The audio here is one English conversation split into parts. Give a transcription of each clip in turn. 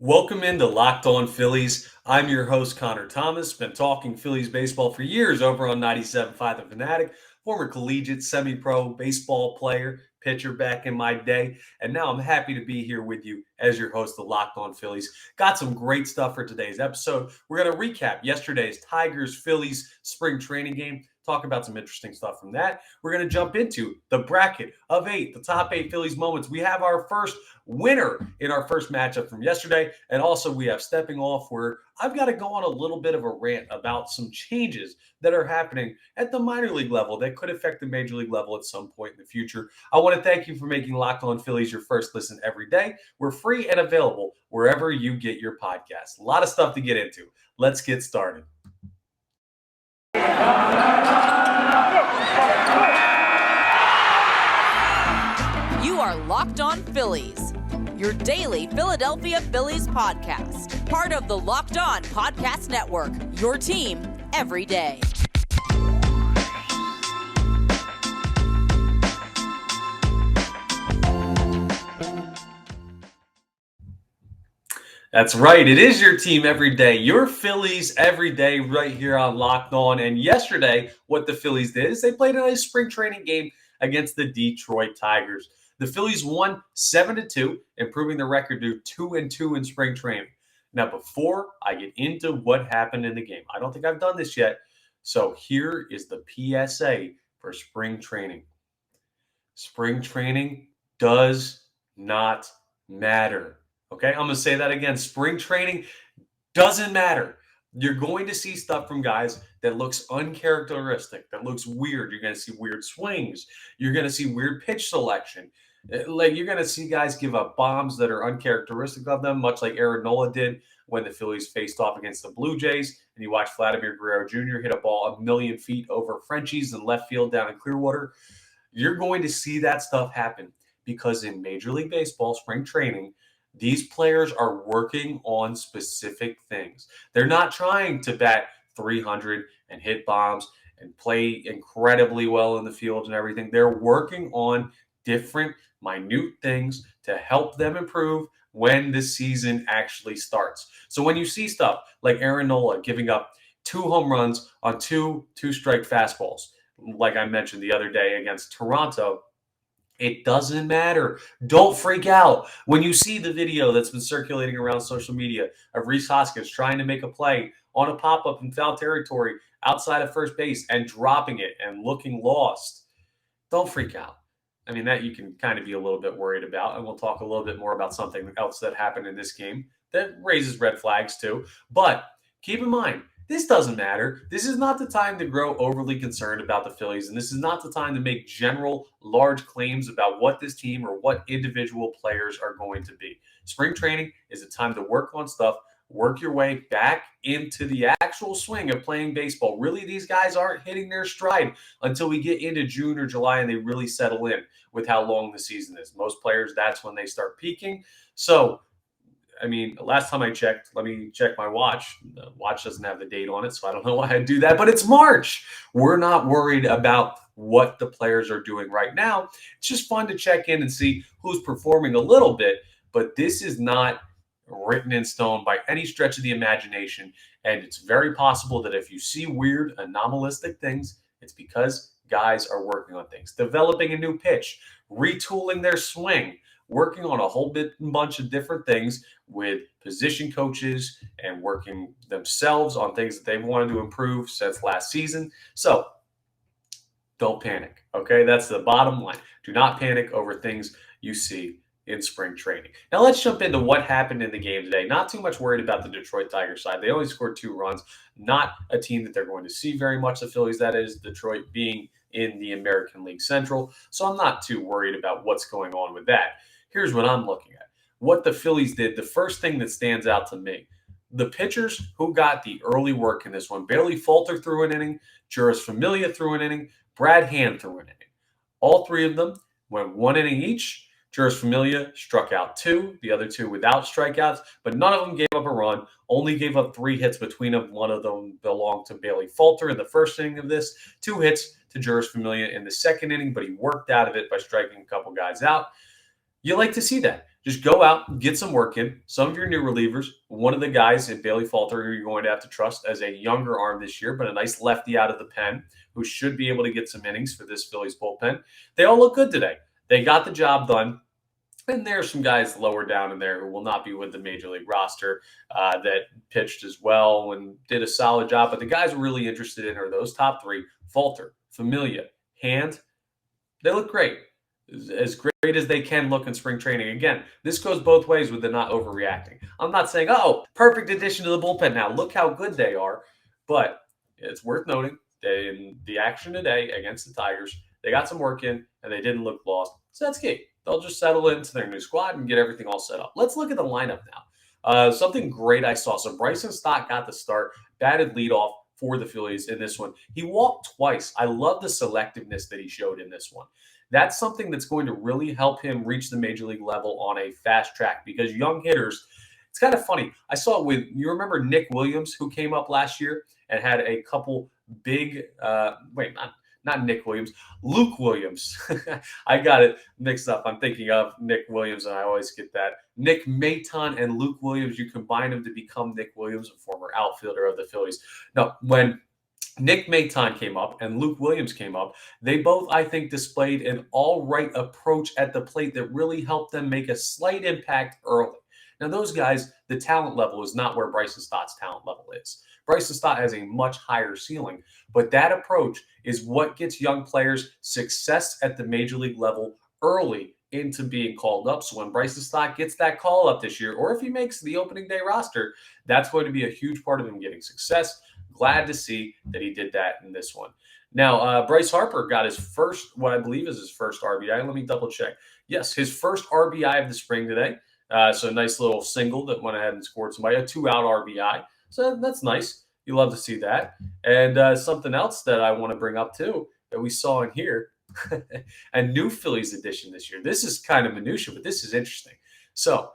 Welcome into Locked On Phillies. I'm your host, Connor Thomas. Been talking Phillies baseball for years over on 97.5 The Fanatic, former collegiate semi-pro baseball player, pitcher back in my day. And now I'm happy to be here with you as your host of Locked On Phillies. Got some great stuff for today's episode. We're going to recap yesterday's Tigers-Phillies spring training game, talk about some interesting stuff from that. We're going to jump into the bracket of 8, the top 8 Phillies moments. We have our first winner in our first matchup from yesterday. And also, we have stepping off where I've got to go on a little bit of a rant about some changes that are happening at the minor league level that could affect the major league level at some point in the future. I want to thank you for making Locked On Phillies your first listen every day. We're free and available wherever you get your podcasts. A lot of stuff to get into. Let's get started. You are Locked On Phillies, your daily Philadelphia Phillies podcast. Part of the Locked On Podcast Network, your team every day. That's right. It is your team every day. Your Phillies every day right here on Locked On. And yesterday, what the Phillies did is they played a nice spring training game against the Detroit Tigers. The Phillies won 7-2, improving the record to 2-2 in spring training. Now, before I get into what happened in the game, I don't think I've done this yet. So here is the PSA for spring training. Spring training does not matter. Okay, I'm going to say that again. Spring training doesn't matter. You're going to see stuff from guys that looks uncharacteristic, that looks weird. You're going to see weird swings. You're going to see weird pitch selection. Like you're going to see guys give up bombs that are uncharacteristic of them, much like Aaron Nola did when the Phillies faced off against the Blue Jays. And you watch Vladimir Guerrero Jr. hit a ball 1,000,000 feet over Frenchies in left field down in Clearwater. You're going to see that stuff happen because in Major League Baseball spring training, these players are working on specific things. They're not trying to bat 300 and hit bombs and play incredibly well in the field and everything. They're working on different, minute things to help them improve when the season actually starts. So when you see stuff like Aaron Nola giving up 2 home runs on two-strike fastballs, like I mentioned the other day against Toronto, it doesn't matter. Don't freak out. When you see the video that's been circulating around social media of Rhys Hoskins trying to make a play on a pop-up in foul territory outside of first base and dropping it and looking lost, don't freak out. I mean, that you can kind of be a little bit worried about, and we'll talk a little bit more about something else that happened in this game that raises red flags too. But keep in mind, this doesn't matter. This is not the time to grow overly concerned about the Phillies, and this is not the time to make general, large claims about what this team or what individual players are going to be. Spring training is a time to work on stuff, work your way back into the actual swing of playing baseball. Really, these guys aren't hitting their stride until we get into June or July and they really settle in with how long the season is. Most players, that's when they start peaking. So, I mean, last time I checked, let me check my watch. The watch doesn't have the date on it, so I don't know why I do that, but it's March. We're not worried about what the players are doing right now. It's just fun to check in and see who's performing a little bit, but this is not written in stone by any stretch of the imagination. And it's very possible that if you see weird, anomalistic things, it's because guys are working on things, developing a new pitch, retooling their swing, working on a whole bunch of different things with position coaches and working themselves on things that they've wanted to improve since last season. So don't panic, okay? That's the bottom line. Do not panic over things you see in spring training. Now let's jump into what happened in the game today. Not too much worried about the Detroit Tigers side. They only scored 2 runs. Not a team that they're going to see very much, the Phillies, that is, Detroit being in the American League Central. So I'm not too worried about what's going on with that. Here's what I'm looking at. What the Phillies did, the first thing that stands out to me, the pitchers who got the early work in this one, Bailey Falter threw an inning, Jeurys Familia threw an inning, Brad Hand threw an inning. All 3 of them went 1 inning each. Jeurys Familia struck out 2, the other 2 without strikeouts, but none of them gave up a run, only gave up 3 hits between them. One of them belonged to Bailey Falter in the first inning of this, 2 hits to Jeurys Familia in the second inning, but he worked out of it by striking a couple guys out. You like to see that. Just go out, get some work in. Some of your new relievers, one of the guys in Bailey Falter, who you're going to have to trust as a younger arm this year, but a nice lefty out of the pen who should be able to get some innings for this Phillies bullpen. They all look good today. They got the job done. And there are some guys lower down in there who will not be with the major league roster that pitched as well and did a solid job. But the guys we're really interested in are those top three: Falter, Familia, Hand. They look great, as great as they can look in spring training. Again, this goes both ways with the not overreacting. I'm not saying, oh, perfect addition to the bullpen now. Look how good they are. But it's worth noting that in the action today against the Tigers, they got some work in and they didn't look lost. So that's key. They'll just settle into their new squad and get everything all set up. Let's look at the lineup now. Something great I saw. So Bryson Stott got the start, batted leadoff for the Phillies in this one. He walked twice. I love the selectiveness that he showed in this one. That's something that's going to really help him reach the major league level on a fast track because young hitters, it's kind of funny. I saw it with, you remember Nick Williams, who came up last year and had a couple big, not Nick Williams, Luke Williams. I got it mixed up. I'm thinking of Nick Williams, and I always get that. Nick Maton and Luke Williams, you combine them to become Nick Williams, a former outfielder of the Phillies. No, when Nick Maton came up and Luke Williams came up, they both, I think, displayed an all-right approach at the plate that really helped them make a slight impact early. Now, those guys, the talent level is not where Bryson Stott's talent level is. Bryson Stott has a much higher ceiling, but that approach is what gets young players success at the major league level early into being called up. So when Bryson Stott gets that call up this year, or if he makes the opening day roster, that's going to be a huge part of him getting success. Glad to see that he did that in this one. Now, Bryce Harper got his first, what I believe is his first RBI. Let me double check. Yes, his first RBI of the spring today. So a nice little single that went ahead and scored somebody, a 2-out RBI. So that's nice. You love to see that. And something else that I want to bring up too that we saw in here, a new Phillies edition this year. This is kind of minutia, but this is interesting. So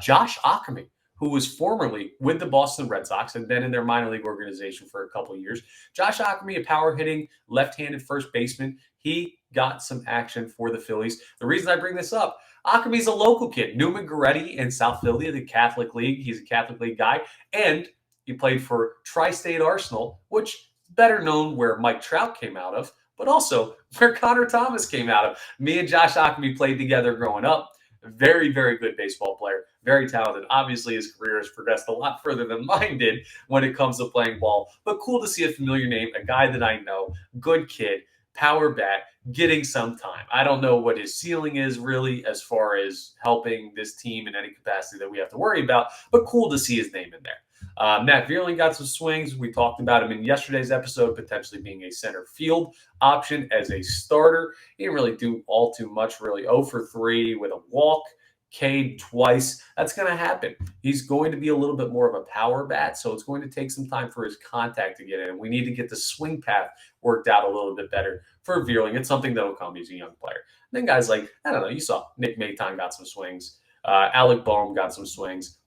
Josh Ockamy, who was formerly with the Boston Red Sox and then in their minor league organization for a couple of years. Josh Ockamy, a power-hitting, left-handed first baseman. He got some action for the Phillies. The reason I bring this up, Ackamy's a local kid. Newman Goretti in South Philly, the Catholic League. He's a Catholic League guy. And he played for Tri-State Arsenal, which is better known where Mike Trout came out of, but also where Connor Thomas came out of. Me and Josh Ockamy played together growing up. Very, very good baseball player. Very talented. Obviously, his career has progressed a lot further than mine did when it comes to playing ball. But cool to see a familiar name, a guy that I know, good kid, power bat, getting some time. I don't know what his ceiling is really as far as helping this team in any capacity that we have to worry about, but cool to see his name in there. Matt Vierling got some swings. We talked about him in yesterday's episode, potentially being a center field option as a starter. He didn't really do all too much, really. 0 for 3 with a walk, K'd twice. That's going to happen. He's going to be a little bit more of a power bat, so it's going to take some time for his contact to get in. We need to get the swing path worked out a little bit better for Vierling. It's something that will come. He's a young player. And then guys like, I don't know, you saw Nick Maton got some swings. Alec Boehm got some swings.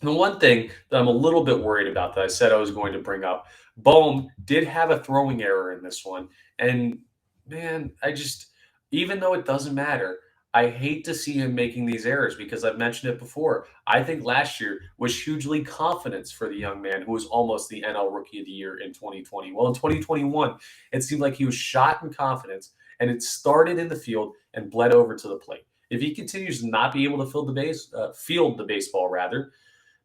The one thing that I'm a little bit worried about that I said I was going to bring up, Boehm did have a throwing error in this one. And, man, even though it doesn't matter, I hate to see him making these errors because I've mentioned it before. I think last year was hugely confidence for the young man who was almost the NL Rookie of the Year in 2020. Well, in 2021, it seemed like he was shot in confidence, and it started in the field and bled over to the plate. If he continues to not be able to field the baseball,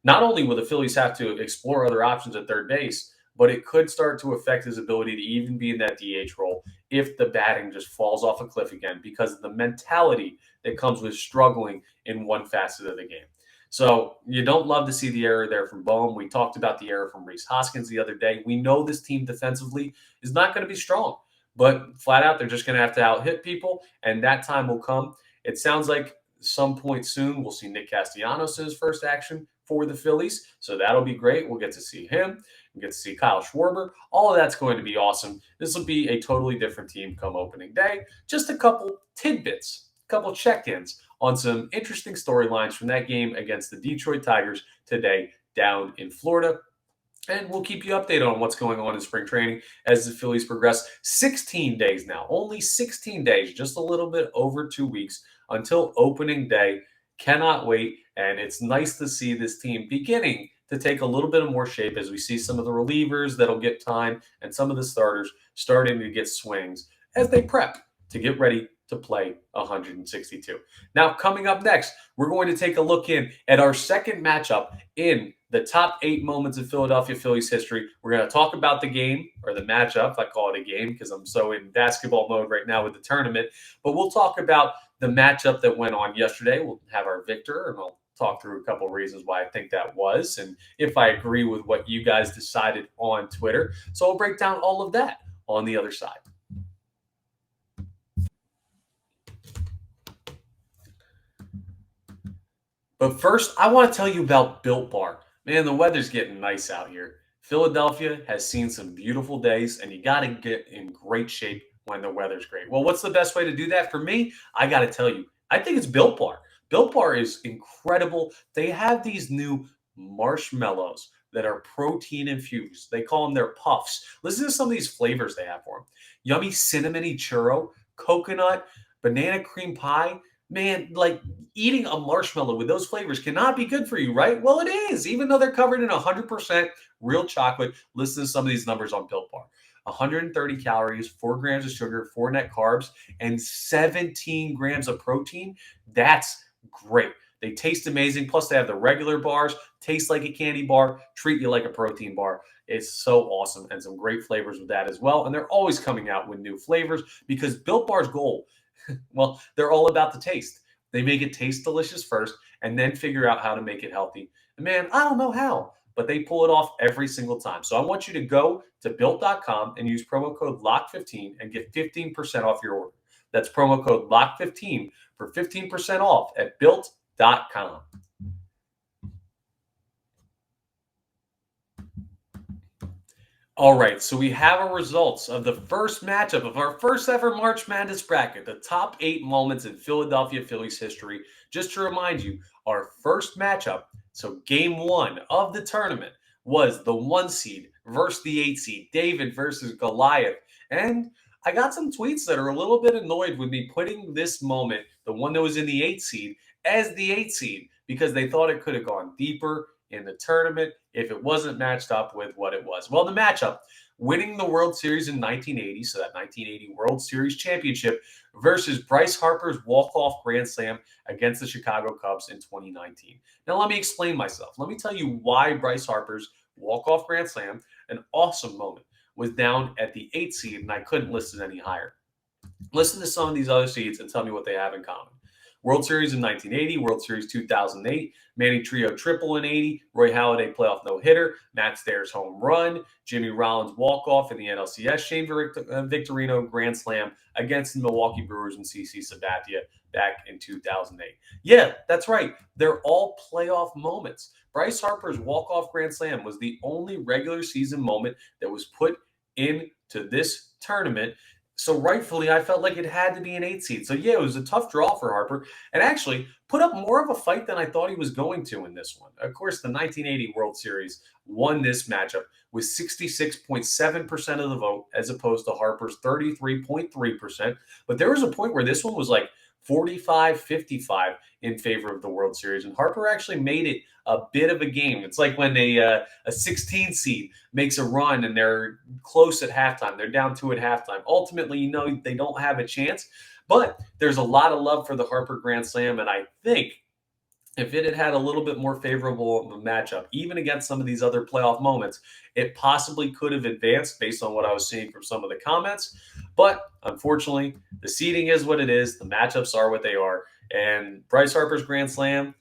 not only will the Phillies have to explore other options at third base, but it could start to affect his ability to even be in that DH role if the batting just falls off a cliff again because of the mentality that comes with struggling in one facet of the game. So you don't love to see the error there from Boehm. We talked about the error from Rhys Hoskins the other day. We know this team defensively is not going to be strong, but flat out they're just going to have to out-hit people, and that time will come. It sounds like some point soon we'll see Nick Castellanos' first action for the Phillies. So that'll be great. We'll get to see him. We'll get to see Kyle Schwarber. All of that's going to be awesome. This will be a totally different team come opening day. Just a couple tidbits, a couple check-ins on some interesting storylines from that game against the Detroit Tigers today down in Florida. And we'll keep you updated on what's going on in spring training as the Phillies progress. 16 days now, only 16 days, just a little bit over 2 weeks until opening day Cannot wait. And it's nice to see this team beginning to take a little bit of more shape as we see some of the relievers that'll get time and some of the starters starting to get swings as they prep to get ready to play 162. Now, coming up next, we're going to take a look in at our second matchup in the top 8 moments of Philadelphia Phillies history. We're going to talk about the game, or the matchup. I call it a game because I'm so in basketball mode right now with the tournament. But we'll talk about the matchup that went on yesterday. We'll have our victor, and I'll talk through a couple of reasons why I think that was, and if I agree with what you guys decided on Twitter. So I'll break down all of that on the other side. But first, I want to tell you about Built Bar. Man, the weather's getting nice out here. Philadelphia has seen some beautiful days, and you got to get in great shape when the weather's great. Well, what's the best way to do that for me? I got to tell you, I think it's Built Bar. Built Bar is incredible. They have these new marshmallows that are protein infused. They call them their puffs. Listen to some of these flavors they have for them: yummy cinnamony churro, coconut, banana cream pie. Man, like, eating a marshmallow with those flavors cannot be good for you, right? Well, it is, even though they're covered in 100% real chocolate. Listen to some of these numbers on Built Bar: 130 calories, 4 grams of sugar, 4 net carbs, and 17 grams of protein. That's great. They taste amazing. Plus, they have the regular bars, taste like a candy bar, treat you like a protein bar. It's so awesome, and some great flavors with that as well. And they're always coming out with new flavors because Built Bar's goal, well, they're all about the taste. They make it taste delicious first and then figure out how to make it healthy. And man, I don't know how, but they pull it off every single time. So I want you to go to built.com and use promo code LOCK15 and get 15% off your order. That's promo code LOCK15 for 15% off at built.com. All right, so we have our results of the first matchup of our first ever March Madness bracket, the top 8 moments in Philadelphia Phillies history. Just to remind you, our first matchup, so game 1 of the tournament, was the 1 seed versus the 8 seed, David versus Goliath. And I got some tweets that are a little bit annoyed with me putting this moment, the one that was in the 8 seed, as the 8 seed because they thought it could have gone deeper in the tournament if it wasn't matched up with what it was. Well, the matchup, winning the World Series in 1980, so that 1980 World Series championship, versus Bryce Harper's walk-off grand slam against the Chicago Cubs in 2019. Now, let me explain myself. Let me tell you why Bryce Harper's walk-off grand slam, an awesome moment, was down at the 8 seed, and I couldn't list it any higher. Listen to some of these other seeds and tell me what they have in common. World Series in 1980, World Series 2008, Manny Trio triple in 80, Roy Halladay playoff no-hitter, Matt Stairs home run, Jimmy Rollins walk-off in the NLCS, Shane Victorino grand slam against the Milwaukee Brewers and CC Sabathia back in 2008. Yeah, that's right. They're all playoff moments. Bryce Harper's walk-off grand slam was the only regular season moment that was put into this tournament. So rightfully, I felt like it had to be an 8 seed. So yeah, it was a tough draw for Harper, and actually put up more of a fight than I thought he was going to in this one. Of course, the 1980 World Series won this matchup with 66.7% of the vote as opposed to Harper's 33.3%. But there was a point where this one was like 45-55 in favor of the World Series, and Harper actually made it a bit of a game. It's like when a 16 seed makes a run and they're close at halftime. They're down 2 at halftime. Ultimately, you know, they don't have a chance, but there's a lot of love for the Harper Grand Slam, and I think if it had had a little bit more favorable of a matchup, even against some of these other playoff moments, it possibly could have advanced based on what I was seeing from some of the comments. But unfortunately, the seeding is what it is. The matchups are what they are. And Bryce Harper's Grand Slam,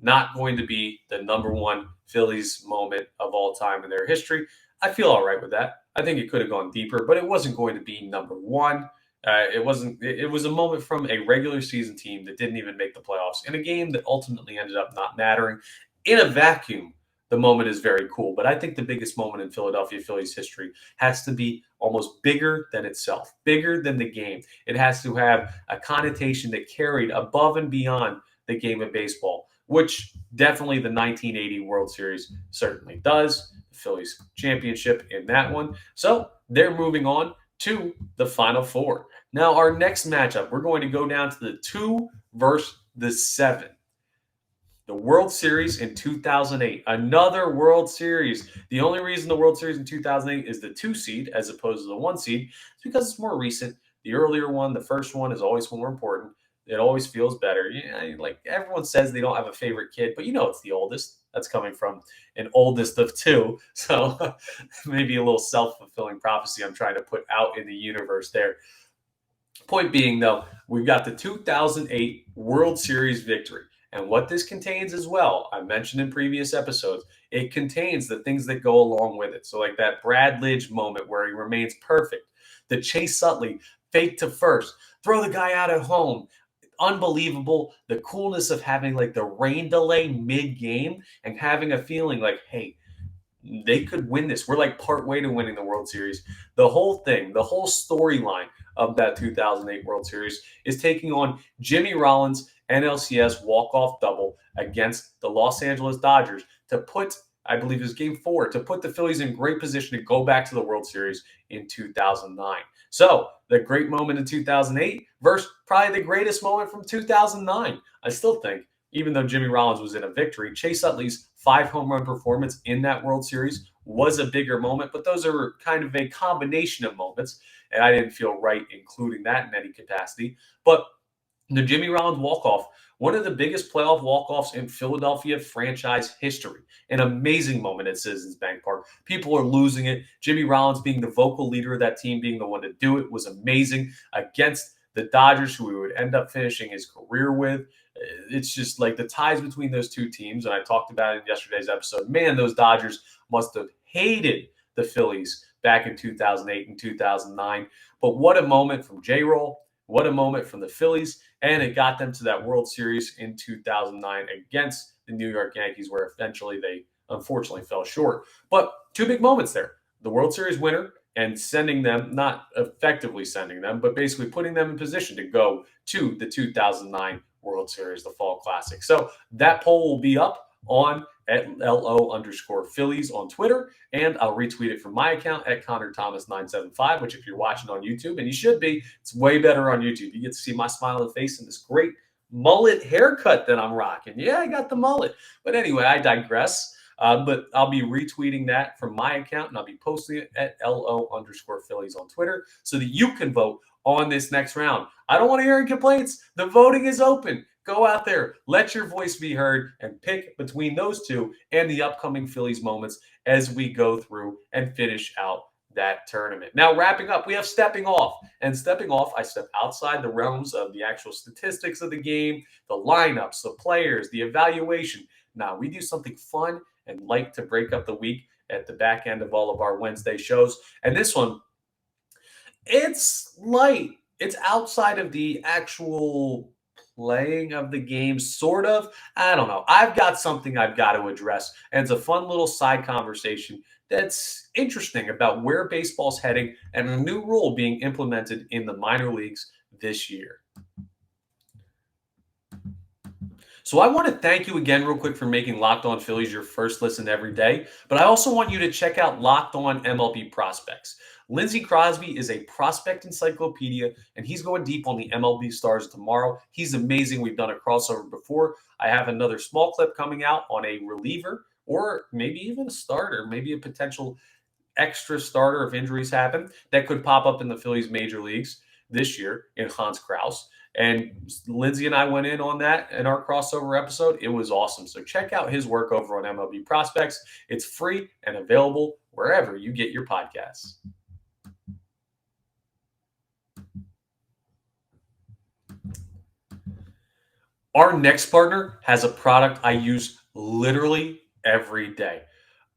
not going to be the number 1 Phillies moment of all time in their history. I feel all right with that. I think it could have gone deeper, but it wasn't going to be number 1. It wasn't. It was a moment from a regular season team that didn't even make the playoffs in a game that ultimately ended up not mattering. In a vacuum, the moment is very cool, but I think the biggest moment in Philadelphia Phillies history has to be almost bigger than itself, bigger than the game. It has to have a connotation that carried above and beyond the game of baseball, which definitely the 1980 World Series certainly does. The Phillies championship in that one. So they're moving on to the Final Four. Now, our next matchup, we're going to go down to the 2 versus the 7. The World Series in 2008, another World Series. The only reason the World Series in 2008 is the 2 seed as opposed to the 1 seed is because it's more recent. The earlier one, the first one, is always more important. It always feels better. Like everyone says they don't have a favorite kid, but it's the oldest. That's coming from an oldest of two. So maybe a little self-fulfilling prophecy I'm trying to put out in the universe there. Point being, though, we've got the 2008 World Series victory. And what this contains as well, I mentioned in previous episodes, it contains the things that go along with it. So like that Brad Lidge moment where he remains perfect, the Chase Utley fake to first, throw the guy out at home. Unbelievable. The coolness of having like the rain delay mid-game and having a feeling like, hey, they could win this. We're like part way to winning the World Series. The whole thing, the whole storyline of that 2008 World Series is taking on Jimmy Rollins' NLCS walk-off double against the Los Angeles Dodgers to put, I believe it was game 4, to put the Phillies in great position to go back to the World Series in 2009. So the great moment in 2008 versus probably the greatest moment from 2009. I still think, even though Jimmy Rollins was in a victory, Chase Utley's 5 home run performance in that World Series was a bigger moment, but those are kind of a combination of moments, and I didn't feel right including that in any capacity. But the Jimmy Rollins walk-off, one of the biggest playoff walk-offs in Philadelphia franchise history. An amazing moment at Citizens Bank Park. People are losing it. Jimmy Rollins being the vocal leader of that team, being the one to do it, was amazing against the Dodgers, who he would end up finishing his career with. It's just like the ties between those two teams, and I talked about it in yesterday's episode. Man, those Dodgers must have hated the Phillies back in 2008 and 2009. But what a moment from J-Roll. What a moment from the Phillies, and it got them to that World Series in 2009 against the New York Yankees, where eventually they unfortunately fell short. But 2 big moments there. The World Series winner and sending them, not effectively sending them, but basically putting them in position to go to the 2009 World Series, the Fall Classic. So that poll will be up on at LO_Phillies on Twitter, and I'll retweet it from my account at Connor Thomas 975, which if you're watching on YouTube, and you should be, it's way better on YouTube. You get to see my smiling face and this great mullet haircut that I'm rocking. Yeah, I got the mullet. But anyway, I digress. But I'll be retweeting that from my account, and I'll be posting it at LO_Phillies on Twitter so that you can vote on this next round. I don't want to hear any complaints. The voting is open. Go out there, let your voice be heard, and pick between those two and the upcoming Phillies moments as we go through and finish out that tournament. Now, wrapping up, we have stepping off. And stepping off, I step outside the realms of the actual statistics of the game, the lineups, the players, the evaluation. Now, we do something fun and light to break up the week at the back end of all of our Wednesday shows. And this one, it's light. It's outside of the actual playing of the game, sort of. I don't know. I've got something I've got to address, and it's a fun little side conversation that's interesting about where baseball's heading and a new rule being implemented in the minor leagues this year. So I want to thank you again real quick for making Locked On Phillies your first listen every day, but I also want you to check out Locked On MLB Prospects. Lindsey Crosby is a prospect encyclopedia, and he's going deep on the MLB stars tomorrow. He's amazing. We've done a crossover before. I have another small clip coming out on a reliever or maybe even a starter, maybe a potential extra starter if injuries happen that could pop up in the Phillies major leagues this year in Hans Kraus. And Lindsey and I went in on that in our crossover episode. It was awesome. So check out his work over on MLB Prospects. It's free and available wherever you get your podcasts. Our next partner has a product I use literally every day.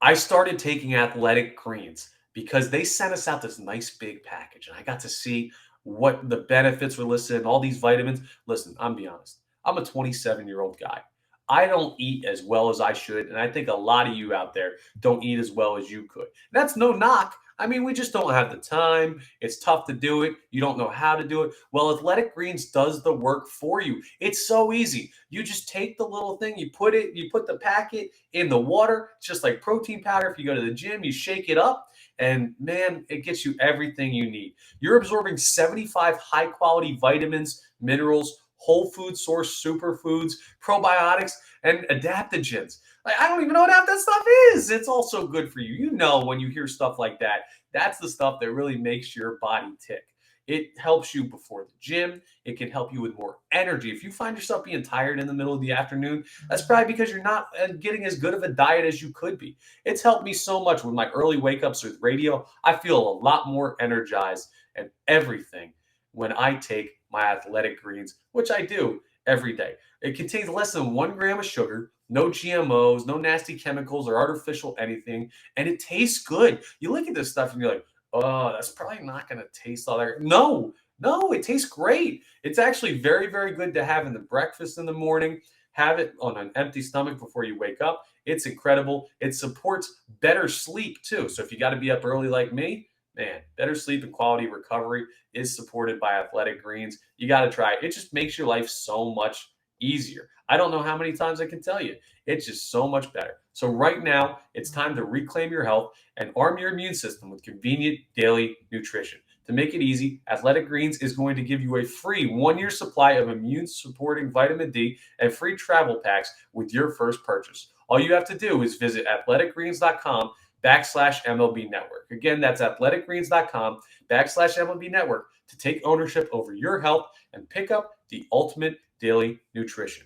I started taking Athletic Greens because they sent us out this nice big package, and I got to see what the benefits were listed and all these vitamins. Listen, I'm be honest. I'm a 27-year-old guy. I don't eat as well as I should, and I think a lot of you out there don't eat as well as you could. That's no knock. I mean, we just don't have the time. It's tough to do it. You don't know how to do it. Well, Athletic Greens does the work for you. It's so easy. You just take the little thing, you put the packet in the water. It's just like protein powder. If you go to the gym, you shake it up, and man, it gets you everything you need. You're absorbing 75 high-quality vitamins, minerals, whole food source superfoods, probiotics, and adaptogens. Like, I don't even know what half that stuff is. It's also good for you. You know, when you hear stuff like that, that's the stuff that really makes your body tick. It helps you before the gym. It can help you with more energy. If you find yourself being tired in the middle of the afternoon, that's probably because you're not getting as good of a diet as you could be. It's helped me so much with my early wake ups with radio. I feel a lot more energized and everything when I take my athletic greens, which I do every day. It contains less than 1 gram of sugar, no GMOs, no nasty chemicals or artificial anything, and it tastes good. You look at this stuff and you're like, oh, that's probably not going to taste all that. No, no, it tastes great. It's actually very, very good to have in the breakfast in the morning. Have it on an empty stomach before you wake up. It's incredible. It supports better sleep too. So if you got to be up early like me, man, better sleep and quality recovery is supported by Athletic Greens. You got to try it. It just makes your life so much easier. I don't know how many times I can tell you. It's just so much better. So right now, it's time to reclaim your health and arm your immune system with convenient daily nutrition. To make it easy, Athletic Greens is going to give you a free 1 year supply of immune supporting vitamin D and free travel packs with your first purchase. All you have to do is visit athleticgreens.com/MLB network. Again, that's athleticgreens.com/MLB network to take ownership over your health and pick up the ultimate daily nutrition.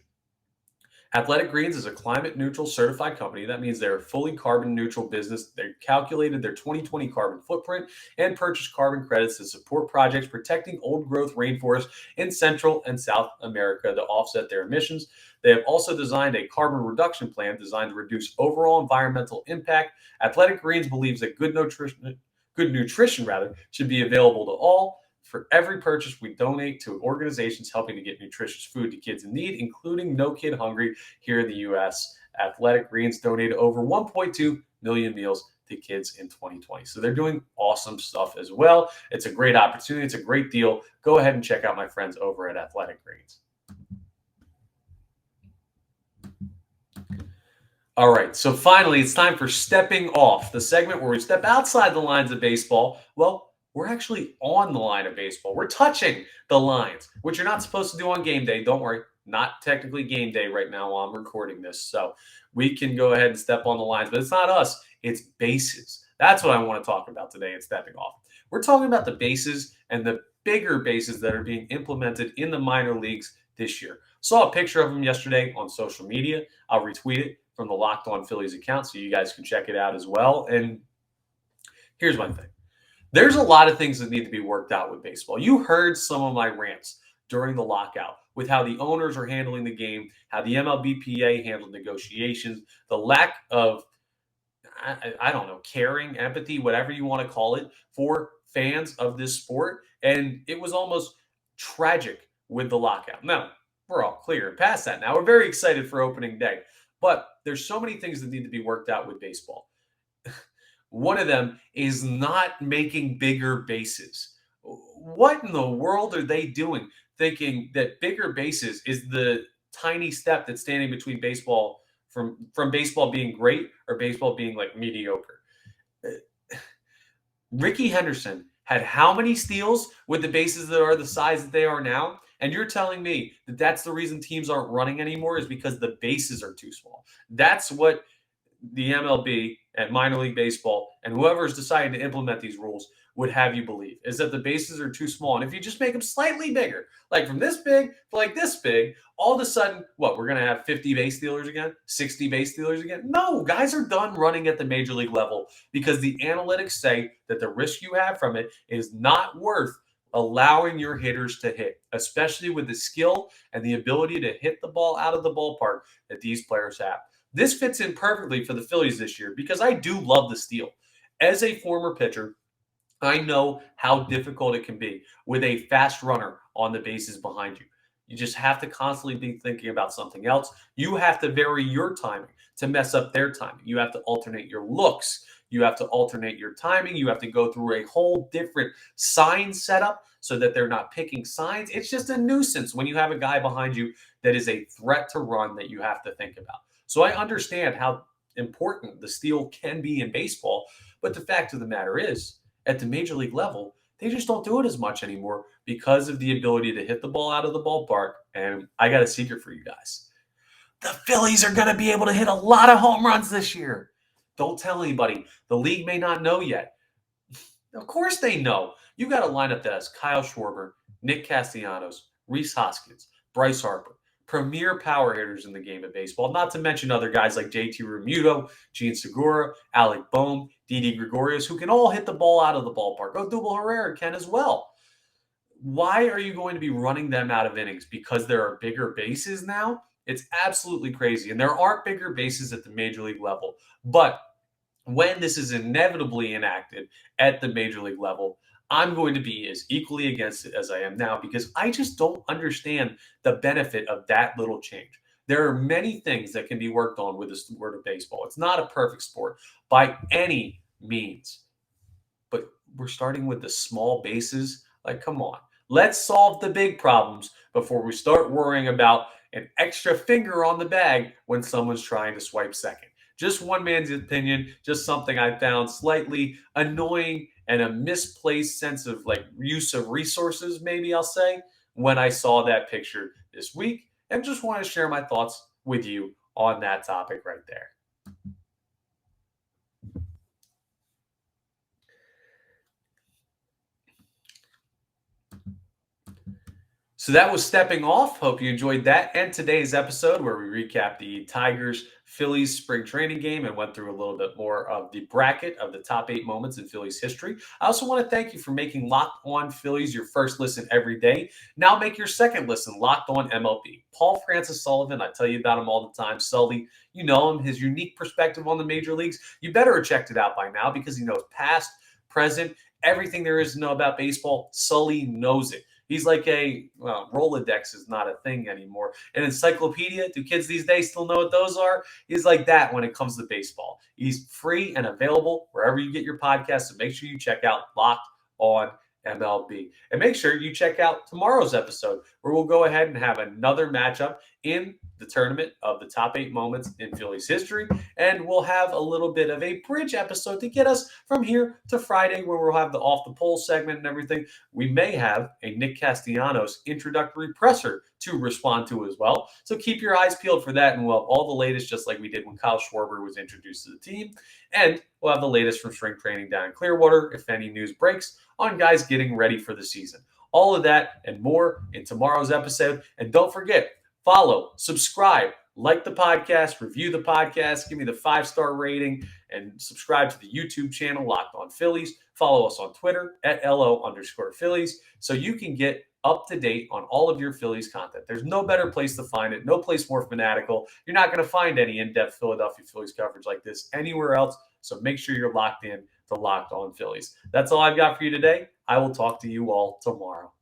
Athletic Greens is a climate neutral certified company. That means they're a fully carbon neutral business. They calculated their 2020 carbon footprint and purchased carbon credits to support projects protecting old growth rainforests in Central and South America to offset their emissions. They have also designed a carbon reduction plan designed to reduce overall environmental impact. Athletic Greens believes that good nutrition should be available to all. For every purchase, we donate to organizations helping to get nutritious food to kids in need, including No Kid Hungry here in the U.S. Athletic Greens donated over 1.2 million meals to kids in 2020. So they're doing awesome stuff as well. It's a great opportunity. It's a great deal. Go ahead and check out my friends over at Athletic Greens. All right, so finally, it's time for Stepping Off, the segment where we step outside the lines of baseball. Well, we're actually on the line of baseball. We're touching the lines, which you're not supposed to do on game day. Don't worry, not technically game day right now while I'm recording this. So we can go ahead and step on the lines, but it's not us, it's bases. That's what I want to talk about today in Stepping Off. We're talking about the bases and the bigger bases that are being implemented in the minor leagues this year. Saw a picture of them yesterday on social media. I'll retweet it from the Locked On Phillies account so you guys can check it out as well. And here's my thing. There's a lot of things that need to be worked out with baseball. You heard some of my rants during the lockout with how the owners are handling the game, how the MLBPA handled negotiations, the lack of, I don't know, caring, empathy, whatever you want to call it, for fans of this sport. And it was almost tragic with the lockout. Now, we're all clear and past that now. We're very excited for opening day. But there's so many things that need to be worked out with baseball. One of them is not making bigger bases. What in the world are they doing thinking that bigger bases is the tiny step that's standing between baseball from baseball being great or baseball being like mediocre? Ricky Henderson had how many steals with the bases that are the size that they are now? And you're telling me that that's the reason teams aren't running anymore is because the bases are too small. That's what the MLB and minor league baseball and whoever is deciding to implement these rules would have you believe, is that the bases are too small. And if you just make them slightly bigger, like from this big to like this big, all of a sudden, what, we're going to have 50 base stealers again? 60 base stealers again? No, guys are done running at the major league level because the analytics say that the risk you have from it is not worth allowing your hitters to hit, especially with the skill and the ability to hit the ball out of the ballpark that these players have. This fits in perfectly for the Phillies this year because I do love the steal. As a former pitcher, I know how difficult it can be with a fast runner on the bases behind you. You just have to constantly be thinking about something else. You have to vary your timing to mess up their timing. You have to alternate your looks. You have to alternate your timing. You have to go through a whole different sign setup so that they're not picking signs. It's just a nuisance when you have a guy behind you that is a threat to run that you have to think about. So I understand how important the steal can be in baseball, but the fact of the matter is, at the major league level, they just don't do it as much anymore because of the ability to hit the ball out of the ballpark. And I got a secret for you guys. The Phillies are going to be able to hit a lot of home runs this year. Don't tell anybody. The league may not know yet. Of course they know. You got a lineup that has Kyle Schwarber, Nick Castellanos, Rhys Hoskins, Bryce Harper, premier power hitters in the game of baseball, not to mention other guys like JT Realmuto, Gene Segura, Alec Bohm, Didi Gregorius, who can all hit the ball out of the ballpark. Odubel Herrera can as well. Why are you going to be running them out of innings? Because there are bigger bases now? It's absolutely crazy. And there aren't bigger bases at the major league level. But when this is inevitably enacted at the major league level, I'm going to be as equally against it as I am now because I just don't understand the benefit of that little change. There are many things that can be worked on with the sport of baseball. It's not a perfect sport by any means, but we're starting with the small bases. Like, come on, let's solve the big problems before we start worrying about an extra finger on the bag when someone's trying to swipe second. Just one man's opinion, just something I found slightly annoying and a misplaced sense of like use of resources, maybe I'll say, when I saw that picture this week. And just want to share my thoughts with you on that topic right there. So that was Stepping Off. Hope you enjoyed that and today's episode where we recap the Tigers Phillies spring training game and went through a little bit more of the bracket of the top 8 moments in Phillies history. I also want to thank you for making Locked On Phillies your first listen every day. Now make your second listen Locked On MLB. Paul Francis Sullivan, I tell you about him all the time. Sully, you know him, his unique perspective on the major leagues. You better have checked it out by now because he knows past, present, everything there is to know about baseball. Sully knows it. He's like Rolodex is not a thing anymore. An encyclopedia, do kids these days still know what those are? He's like that when it comes to baseball. He's free and available wherever you get your podcasts, so make sure you check out Locked On MLB. And make sure you check out tomorrow's episode where we'll go ahead and have another matchup in the tournament of the top 8 moments in Phillies history. And we'll have a little bit of a bridge episode to get us from here to Friday where we'll have the off the poll segment and everything. We may have a Nick Castellanos introductory presser to respond to as well. So keep your eyes peeled for that. And we'll have all the latest, just like we did when Kyle Schwarber was introduced to the team. And we'll have the latest from spring training down in Clearwater, if any news breaks, on guys getting ready for the season. All of that and more in tomorrow's episode. And don't forget, follow, subscribe, like the podcast, review the podcast, give me the 5-star rating, and subscribe to the YouTube channel, Locked On Phillies. Follow us on Twitter at @LO_Phillies so you can get up to date on all of your Phillies content. There's no better place to find it, no place more fanatical. You're not going to find any in-depth Philadelphia Phillies coverage like this anywhere else. So make sure you're locked in to Locked On Phillies. That's all I've got for you today. I will talk to you all tomorrow.